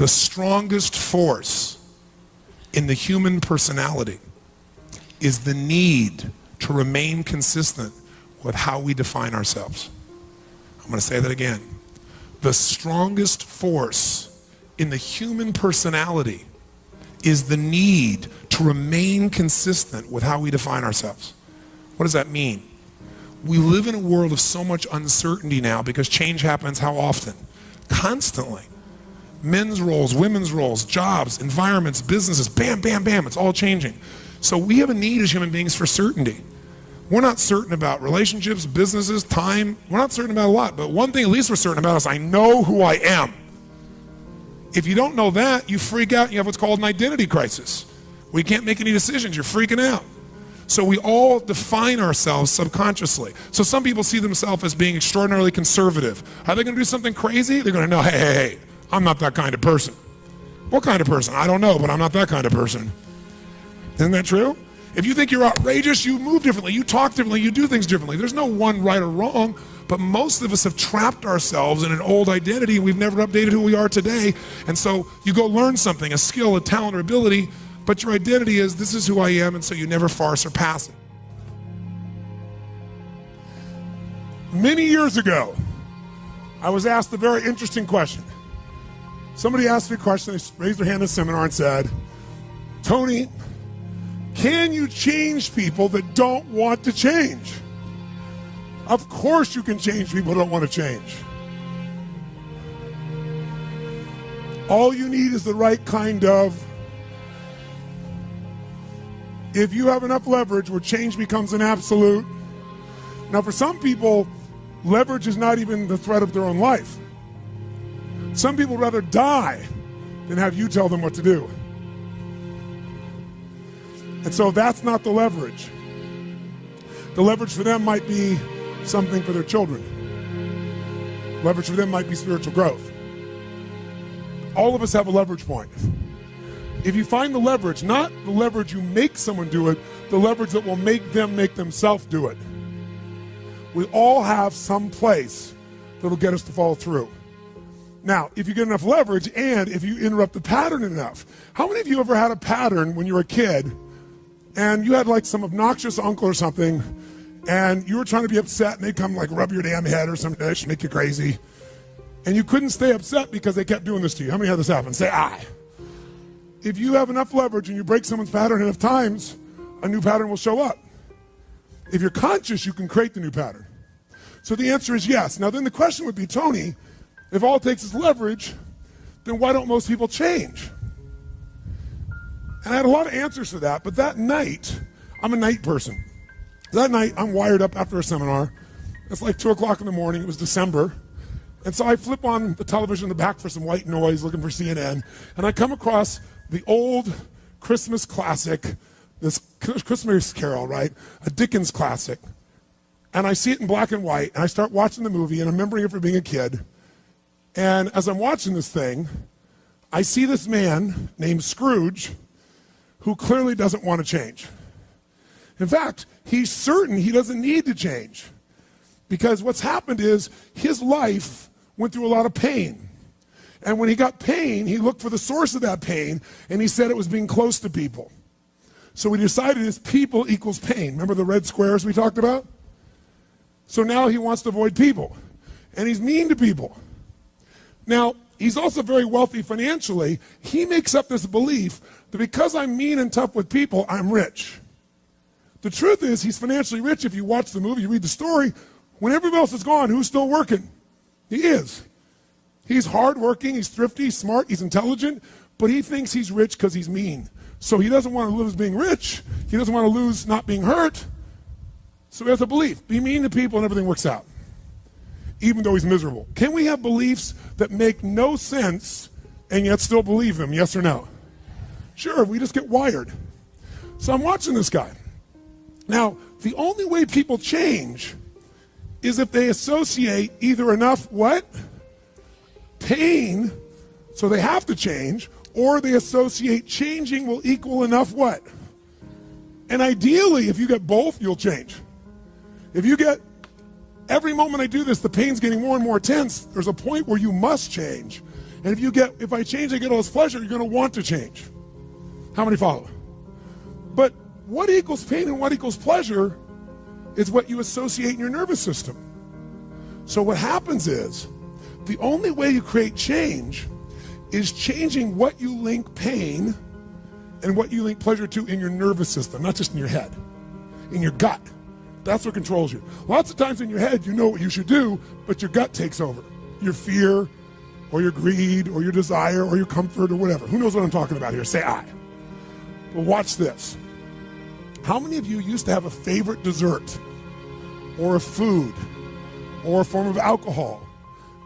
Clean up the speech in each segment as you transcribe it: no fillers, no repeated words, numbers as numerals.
The strongest force in the human personality is the need to remain consistent with how we define ourselves. I'm going to say that again. The strongest force in the human personality is the need to remain consistent with how we define ourselves. What does that mean? We live in a world of so much uncertainty now because change happens how often? Constantly. Men's roles, women's roles, jobs, environments, businesses, bam, bam, bam, it's all changing. So we have a need as human beings for certainty. We're not certain about relationships, businesses, time. We're not certain about a lot, but one thing at least we're certain about is I know who I am. If you don't know that, you freak out and you have what's called an identity crisis. We can't make any decisions, you're freaking out. So we all define ourselves subconsciously. So some people see themselves as being extraordinarily conservative. Are they gonna do something crazy? They're gonna know, hey, I'm not that kind of person. What kind of person? I don't know, but I'm not that kind of person. Isn't that true? If you think you're outrageous, you move differently, you talk differently, you do things differently. There's no one right or wrong, but most of us have trapped ourselves in an old identity and we've never updated who we are today. And so you go learn something, a skill, a talent, or ability, but your identity is, this is who I am, and so you never far surpass it. Many years ago, I was asked a very interesting question. Somebody asked me a question, they raised their hand in a seminar and said, Tony, can you change people that don't want to change? Of course you can change people who don't want to change. All you need is the right kind of, if you have enough leverage where change becomes an absolute. Now for some people, leverage is not even the threat of their own life. Some people would rather die than have you tell them what to do. And so that's not the leverage. The leverage for them might be something for their children. Leverage for them might be spiritual growth. All of us have a leverage point. If you find the leverage, not the leverage you make someone do it, the leverage that will make them make themselves do it. We all have some place that'll get us to follow through. Now, if you get enough leverage and if you interrupt the pattern enough, how many of you ever had a pattern when you were a kid and you had like some obnoxious uncle or something and you were trying to be upset and they'd come like rub your damn head or something to make you crazy and you couldn't stay upset because they kept doing this to you? How many had this happen? Say aye. If you have enough leverage and you break someone's pattern enough times, a new pattern will show up. If you're conscious, you can create the new pattern. So the answer is yes. Now then the question would be, Tony, if all it takes is leverage, then why don't most people change? And I had a lot of answers for that, but that night, I'm a night person. That night, I'm wired up after a seminar. It's like 2 o'clock in the morning, it was December. And so I flip on the television in the back for some white noise, looking for CNN, and I come across the old Christmas classic, this Christmas Carol, right? A Dickens classic. And I see it in black and white, and I start watching the movie, and I'm remembering it from being a kid. And as I'm watching this thing, I see this man named Scrooge who clearly doesn't want to change. In fact, he's certain he doesn't need to change because what's happened is his life went through a lot of pain. And when he got pain, he looked for the source of that pain, and he said it was being close to people. So we decided is people equals pain. Remember the red squares we talked about? So now he wants to avoid people, and he's mean to people. Now, he's also very wealthy financially. He makes up this belief that because I'm mean and tough with people, I'm rich. The truth is, he's financially rich. If you watch the movie, you read the story, when everybody else is gone, who's still working? He is. He's hardworking, he's thrifty, he's smart, he's intelligent, but he thinks he's rich because he's mean. So he doesn't want to lose being rich. He doesn't want to lose not being hurt. So he has a belief. Be mean to people and everything works out, even though he's miserable. Can we have beliefs that make no sense and yet still believe them, yes or no? Sure, we just get wired. So I'm watching this guy. Now, the only way people change is if they associate either enough what? Pain, so they have to change, or they associate changing will equal enough what? And ideally, if you get both, you'll change. If you get, every moment I do this, the pain's getting more and more intense, there's a point where you must change. And if I change, I get all this pleasure, you're going to want to change. How many follow? But what equals pain and what equals pleasure is what you associate in your nervous system. So what happens is, the only way you create change is changing what you link pain and what you link pleasure to in your nervous system, not just in your head, in your gut. That's what controls you. Lots of times in your head, you know what you should do, but your gut takes over. Your fear, or your greed, or your desire, or your comfort, or whatever. Who knows what I'm talking about here? Say I. But watch this. How many of you used to have a favorite dessert, or a food, or a form of alcohol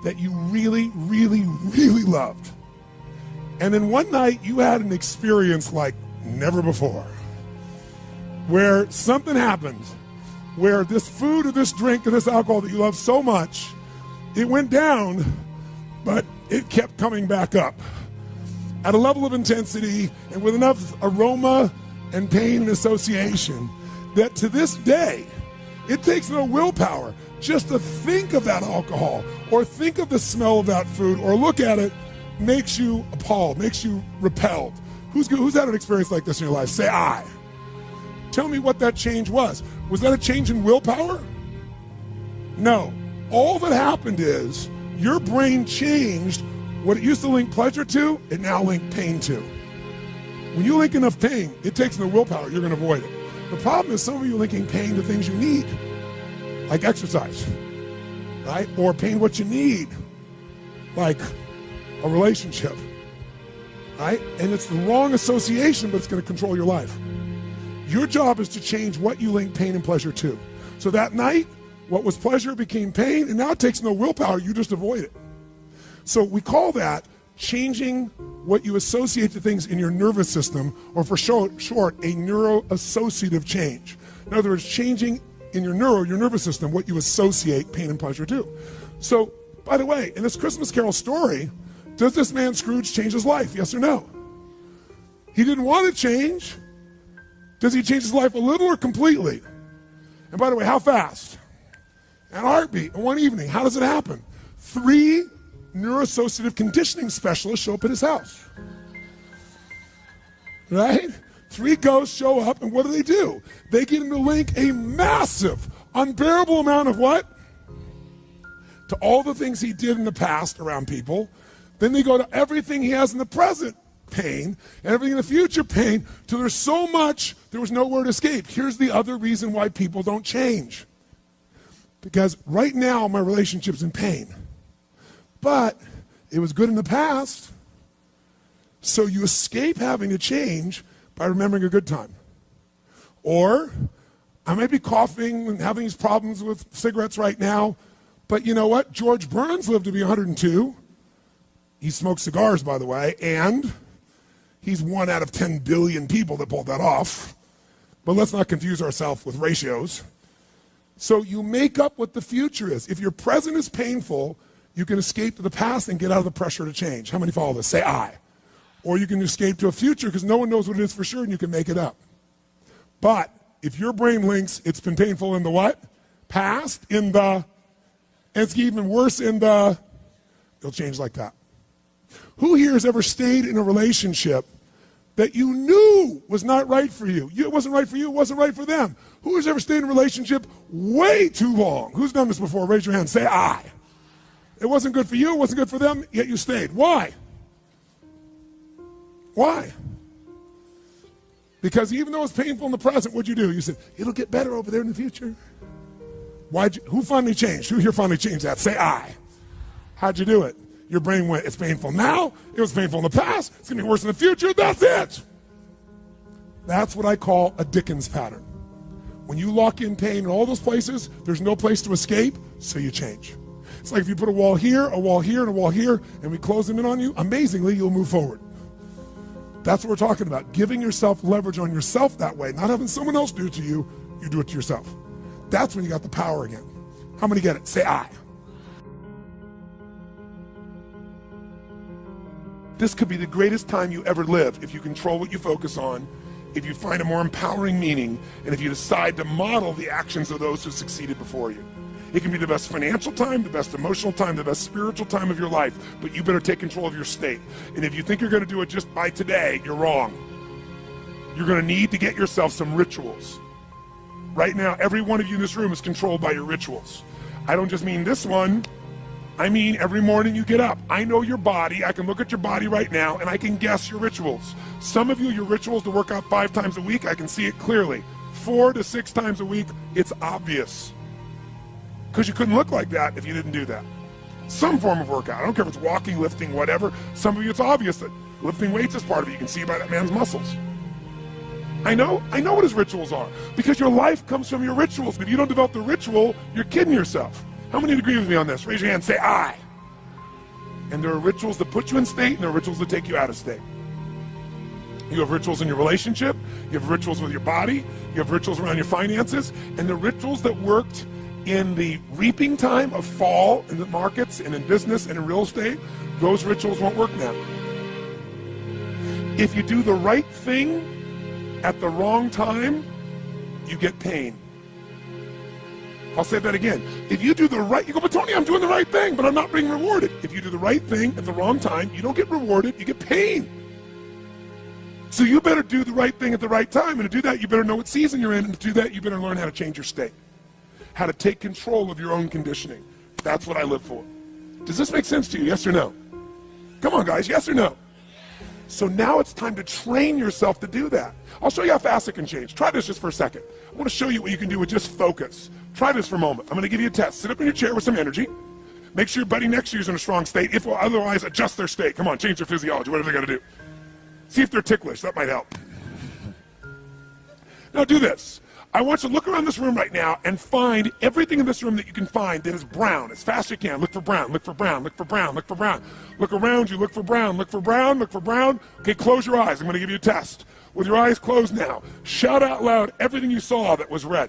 that you really, really, really loved? And then one night you had an experience like never before, where something happened, where this food or this drink or this alcohol that you love so much, it went down, but it kept coming back up at a level of intensity and with enough aroma and pain and association that to this day, it takes no willpower just to think of that alcohol or think of the smell of that food or look at it makes you appalled, makes you repelled. Who's had an experience like this in your life? Say I. Tell me what that change was. Was that a change in willpower? No. All that happened is your brain changed what it used to link pleasure to, it now linked pain to. When you link enough pain, it takes no willpower, you're going to avoid it. The problem is some of you linking pain to things you need, like exercise, right? Or pain what you need, like a relationship, right? And it's the wrong association, but it's going to control your life. Your job is to change what you link pain and pleasure to. So that night, what was pleasure became pain, and now it takes no willpower, you just avoid it. So we call that changing what you associate to things in your nervous system, or for short, a neuroassociative change. In other words, changing in your nervous system, what you associate pain and pleasure to. So, by the way, in this Christmas Carol story, does this man Scrooge change his life? Yes or no? He didn't want to change. Does he change his life a little or completely? And by the way, how fast? At a heartbeat, in one evening. How does it happen? 3 neuroassociative conditioning specialists show up at his house. Right? 3 ghosts show up, and what do? They get him to link a massive, unbearable amount of what? To all the things he did in the past around people. Then they go to everything he has in the present pain, and everything in the future pain, till there's so much, there was nowhere to escape. Here's the other reason why people don't change. Because right now, my relationship's in pain. But it was good in the past, so you escape having to change by remembering a good time. Or, I may be coughing and having these problems with cigarettes right now, but you know what? George Burns lived to be 102. He smoked cigars, by the way, and he's 1 out of 10 billion people that pulled that off. But let's not confuse ourselves with ratios. So you make up what the future is. If your present is painful, you can escape to the past and get out of the pressure to change. How many follow this? Say I. Or you can escape to a future because no one knows what it is for sure and you can make it up. But if your brain links it's been painful in the what? Past, and it's even worse it'll change like that. Who here has ever stayed in a relationship that you knew was not right for you? It wasn't right for you, it wasn't right for them. Who has ever stayed in a relationship way too long? Who's done this before? Raise your hand. Say I. It wasn't good for you, it wasn't good for them, yet you stayed. Why? Why? Because even though it's painful in the present, what'd you do? You said, it'll get better over there in the future. Who finally changed? Who here finally changed that? Say I. How'd you do it? Your brain went, it's painful now, it was painful in the past, it's going to be worse in the future, that's it. That's what I call a Dickens pattern. When you lock in pain in all those places, there's no place to escape, so you change. It's like if you put a wall here, and a wall here, and we close them in on you, amazingly, you'll move forward. That's what we're talking about. Giving yourself leverage on yourself that way, not having someone else do it to you, you do it to yourself. That's when you got the power again. How many get it? Say I. This could be the greatest time you ever live if you control what you focus on, if you find a more empowering meaning, and if you decide to model the actions of those who succeeded before you. It can be the best financial time, the best emotional time, the best spiritual time of your life, but you better take control of your state. And if you think you're going to do it just by today, you're wrong. You're going to need to get yourself some rituals. Right now, every one of you in this room is controlled by your rituals. I don't just mean this one. I mean every morning you get up. I know your body. I can look at your body right now, and I can guess your rituals. Some of you, your rituals to work out 5 times a week, I can see it clearly. 4 to 6 times a week, it's obvious. Because you couldn't look like that if you didn't do that. Some form of workout. I don't care if it's walking, lifting, whatever. Some of you, it's obvious that lifting weights is part of it. You can see by that man's muscles. I know what his rituals are. Because your life comes from your rituals. If you don't develop the ritual, you're kidding yourself. How many agree with me on this? Raise your hand, say I. And there are rituals that put you in state, and there are rituals that take you out of state. You have rituals in your relationship, you have rituals with your body, you have rituals around your finances, and the rituals that worked in the reaping time of fall in the markets and in business and in real estate, those rituals won't work now. If you do the right thing at the wrong time, you get pain. I'll say that again. If you do the right, you go, but Tony, I'm doing the right thing, but I'm not being rewarded. If you do the right thing at the wrong time, you don't get rewarded, you get pain. So you better do the right thing at the right time, and to do that, you better know what season you're in, and to do that, you better learn how to change your state, how to take control of your own conditioning. That's what I live for. Does this make sense to you, yes or no? Come on, guys, yes or no? So now it's time to train yourself to do that. I'll show you how fast it can change. Try this just for a second. I want to show you what you can do with just focus. Try this for a moment. I'm going to give you a test. Sit up in your chair with some energy. Make sure your buddy next to you is in a strong state. If otherwise, adjust their state. Come on, change their physiology, whatever they got to do. See if they're ticklish. That might help. Now do this. I want you to look around this room right now and find everything in this room that you can find that is brown as fast as you can. Look for brown, look for brown, look for brown, look for brown. Look around you, look for brown, look for brown, look for brown. Okay, close your eyes. I'm going to give you a test. With your eyes closed now, shout out loud everything you saw that was red.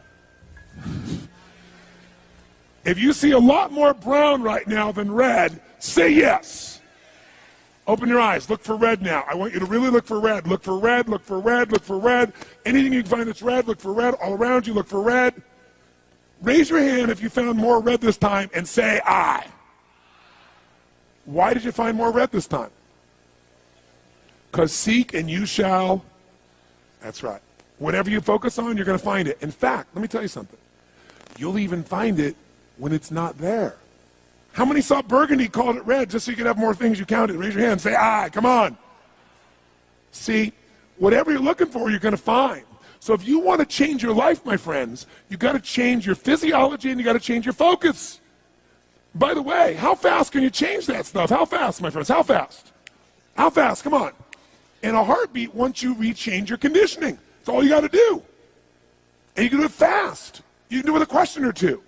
If you see a lot more brown right now than red, say yes. Open your eyes. Look for red now. I want you to really look for red. Look for red, look for red, look for red. Anything you can find that's red, look for red. All around you, look for red. Raise your hand if you found more red this time and say I. Why did you find more red this time? Because seek and you shall. That's right. Whatever you focus on, you're going to find it. In fact, let me tell you something. You'll even find it when it's not there. How many saw burgundy, called it red, just so you could have more things you counted? Raise your hand, say aye, come on. See, whatever you're looking for, you're going to find. So if you want to change your life, my friends, you've got to change your physiology and you've got to change your focus. By the way, how fast can you change that stuff? How fast, my friends, how fast? How fast, come on. In a heartbeat, once you rechange your conditioning. That's all you got to do. And you can do it fast. You can do it with a question or two.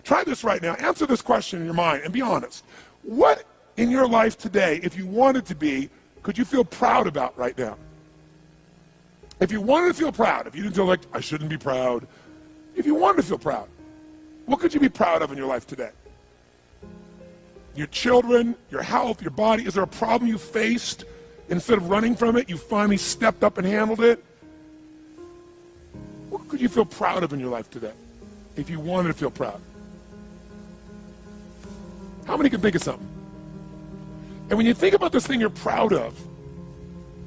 Try this right now. Answer this question in your mind and be honest. What in your life today, if you wanted to be, could you feel proud about right now? If you wanted to feel proud, if you didn't feel like, I shouldn't be proud, if you wanted to feel proud, what could you be proud of in your life today? Your children, your health, your body. Is there a problem you faced? Instead of running from it, you finally stepped up and handled it? What could you feel proud of in your life today if you wanted to feel proud? How many can think of something? And when you think about this thing you're proud of,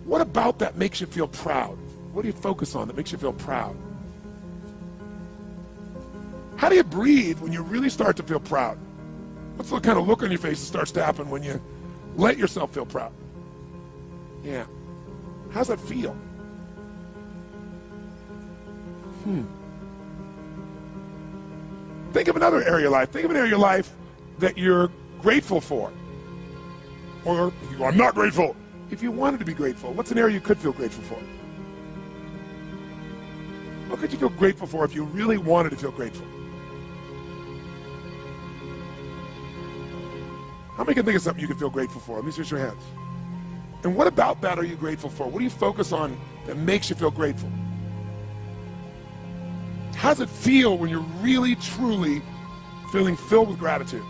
what about that makes you feel proud? What do you focus on that makes you feel proud? How do you breathe when you really start to feel proud? What's the kind of look on your face that starts to happen when you let yourself feel proud? Yeah. How's that feel? Think of another area of life. Think of an area of life that you're grateful for. Or if you go, I'm not grateful. If you wanted to be grateful, what's an area you could feel grateful for? What could you feel grateful for if you really wanted to feel grateful? How many can think of something you can feel grateful for? Let me see your hands. And what about that are you grateful for? What do you focus on that makes you feel grateful? How does it feel when you're really, truly feeling filled with gratitude?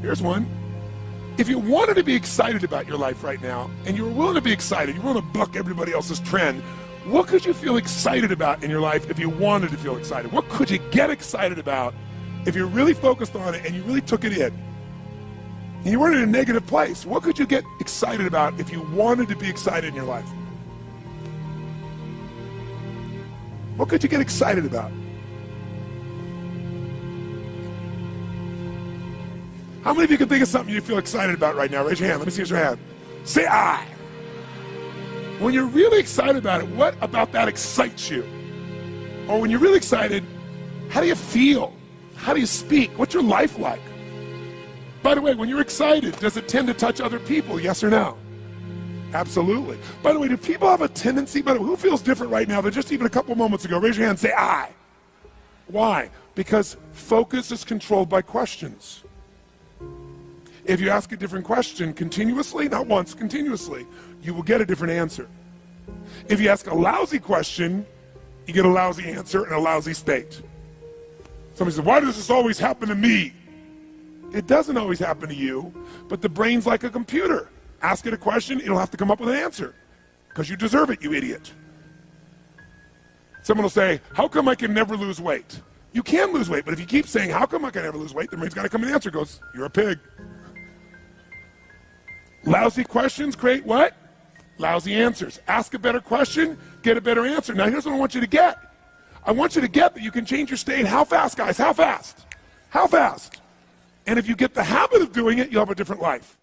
Here's one. If you wanted to be excited about your life right now, and you were willing to be excited, you're willing to buck everybody else's trend, What could you feel excited about in your life if you wanted to feel excited? What could you get excited about if you're really focused on it and you really took it in? And you weren't in a negative place. What could you get excited about if you wanted to be excited in your life? What could you get excited about? How many of you can think of something you feel excited about right now? Raise your hand. Let me see your hand. Say I. When you're really excited about it, what about that excites you? Or when you're really excited, how do you feel? How do you speak? What's your life like? By the way, when you're excited, does it tend to touch other people? Yes or no? Absolutely. By the way, do people have a tendency, by the way, who feels different right now than just even a couple moments ago? Raise your hand and say I. Why? Because focus is controlled by questions. If you ask a different question continuously, not once, continuously, you will get a different answer. If you ask a lousy question, you get a lousy answer and a lousy state. Somebody says, why does this always happen to me? It doesn't always happen to you, but the brain's like a computer. Ask it a question, it'll have to come up with an answer. Because you deserve it, you idiot. Someone will say, how come I can never lose weight? You can lose weight, but if you keep saying, how come I can never lose weight, the brain's got to come with an answer. It goes, you're a pig. Lousy questions create what? Lousy answers. Ask a better question, get a better answer. Now here's what I want you to get. I want you to get that you can change your state. How fast, guys? How fast? How fast? And if you get the habit of doing it, you'll have a different life.